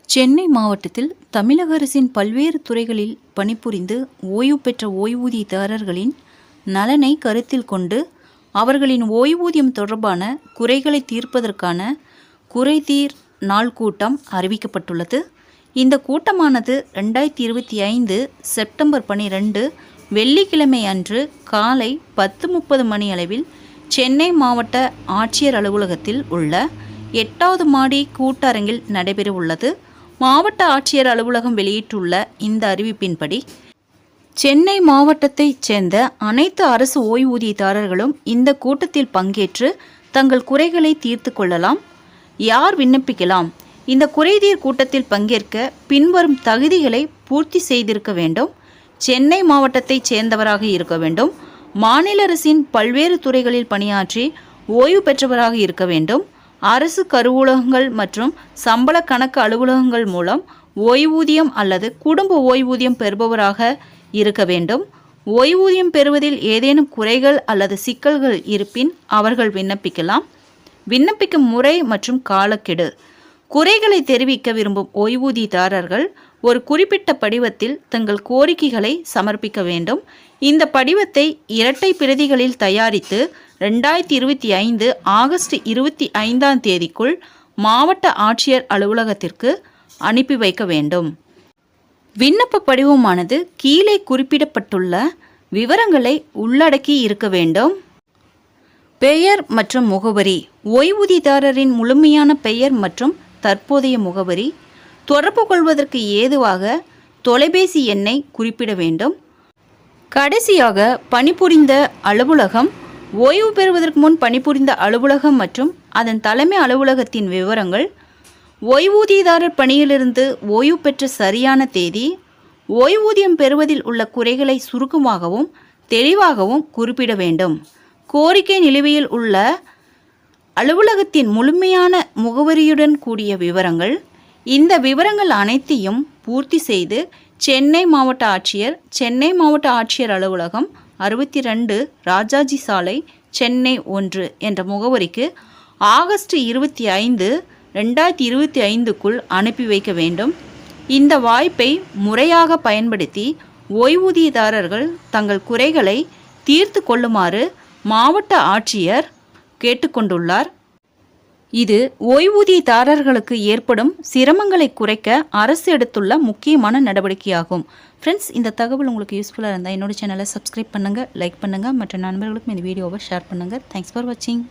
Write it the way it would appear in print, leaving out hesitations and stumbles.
சென்னை மாவட்டத்தில் தமிழக அரசின் பல்வேறு துறைகளில் பணிபுரிந்து ஓய்வு பெற்ற ஓய்வூதியதாரர்களின் நலனை கருத்தில் கொண்டு அவர்களின் ஓய்வூதியம் தொடர்பான குறைகளை தீர்ப்பதற்கான குறைதீர் நாள் கூட்டம் அறிவிக்கப்பட்டுள்ளது. இந்த கூட்டமானது 2025 செப்டம்பர் 12 வெள்ளிக்கிழமை அன்று காலை 10:30 மணி அளவில் சென்னை மாவட்ட ஆட்சியர் அலுவலகத்தில் உள்ள 8வது மாடி கூட்டரங்கில் நடைபெறவுள்ளது. மாவட்ட ஆட்சியர் அலுவலகம் வெளியிட்டுள்ள இந்த அறிவிப்பின்படி சென்னை மாவட்டத்தைச் சேர்ந்த அனைத்து அரசு ஓய்வூதியதாரர்களும் இந்த கூட்டத்தில் பங்கேற்று தங்கள் குறைகளை தீர்த்து கொள்ளலாம். யார் விண்ணப்பிக்கலாம்? இந்த குறைதீர் கூட்டத்தில் பங்கேற்க பின்வரும் தகுதிகளை பூர்த்தி செய்திருக்க வேண்டும். சென்னை மாவட்டத்தைச் சேர்ந்தவராக இருக்க வேண்டும். மாநில அரசின் பல்வேறு துறைகளில் பணியாற்றி ஓய்வு பெற்றவராக இருக்க வேண்டும். அரசு கருவூலகங்கள் மற்றும் சம்பள கணக்கு அலுவலகங்கள் மூலம் ஓய்வூதியம் அல்லது குடும்ப ஓய்வூதியம் பெறுபவராக இருக்க வேண்டும். ஓய்வூதியம் பெறுவதில் ஏதேனும் குறைகள் அல்லது சிக்கல்கள் இருப்பின் அவர்கள் விண்ணப்பிக்கலாம். விண்ணப்பிக்கும் முறை மற்றும் காலக்கெடு. குறைகளை தெரிவிக்க விரும்பும் ஓய்வூதியதாரர்கள் ஒரு குறிப்பிட்ட படிவத்தில் தங்கள் கோரிக்கைகளை சமர்ப்பிக்க வேண்டும். இந்த படிவத்தை இரட்டை பிரதிகளில் தயாரித்து 2025 ஆகஸ்ட் 25ஆம் தேதிக்குள் மாவட்ட ஆட்சியர் அலுவலகத்திற்கு அனுப்பி வைக்க வேண்டும். விண்ணப்ப படிவமானது கீழே குறிப்பிடப்பட்டுள்ள விவரங்களை உள்ளடக்கி இருக்க வேண்டும். பெயர் மற்றும் முகவரி. ஓய்வூதியதாரரின் முழுமையான பெயர் மற்றும் தற்போதைய முகவரி. தொடர்பு கொள்வதற்கு ஏதுவாக தொலைபேசி எண்ணை குறிப்பிட வேண்டும். கடைசியாக பணிபுரிந்த அலுவலகம், ஓய்வு பெறுவதற்கு முன் பணிபுரிந்த அலுவலகம் மற்றும் அதன் தலைமை அலுவலகத்தின் விவரங்கள், ஓய்வூதியதாரர் பணியிலிருந்து ஓய்வு பெற்ற சரியான தேதி, ஓய்வூதியம் பெறுவதில் உள்ள குறைகளை சுருக்கமாகவும் தெளிவாகவும் குறிப்பிட வேண்டும். கோரிக்கை நிலுவையில் உள்ள அலுவலகத்தின் முழுமையான முகவரியுடன் கூடிய விவரங்கள். இந்த விவரங்கள் அனைத்தையும் பூர்த்தி செய்து சென்னை மாவட்ட ஆட்சியர், சென்னை மாவட்ட ஆட்சியர் அலுவலகம், 62 ராஜாஜி சாலை, சென்னை 1 என்ற முகவரிக்கு ஆகஸ்ட் 25, 2025க்குள் அனுப்பி வைக்க வேண்டும். இந்த வாய்ப்பை முறையாக பயன்படுத்தி ஓய்வூதியதாரர்கள் தங்கள் குறைகளை தீர்த்து கொள்ளுமாறு மாவட்ட ஆட்சியர் கேட்டுக்கொண்டுள்ளார். இது ஓய்வூதியதாரர்களுக்கு ஏற்படும் சிரமங்களை குறைக்க அரசு எடுத்துள்ள முக்கியமான நடவடிக்கையாகும். ஃப்ரெண்ட்ஸ், இந்த தகவல் உங்களுக்கு யூஸ்ஃபுல்லாக இருந்தால் என்னோட சேனலை சப்ஸ்கிரைப் பண்ணுங்கள், லைக் பண்ணுங்கள், மற்ற நண்பர்களுக்கும் இந்த வீடியோவை ஷேர் பண்ணுங்கள். தேங்க்ஸ் ஃபார் வாட்சிங்.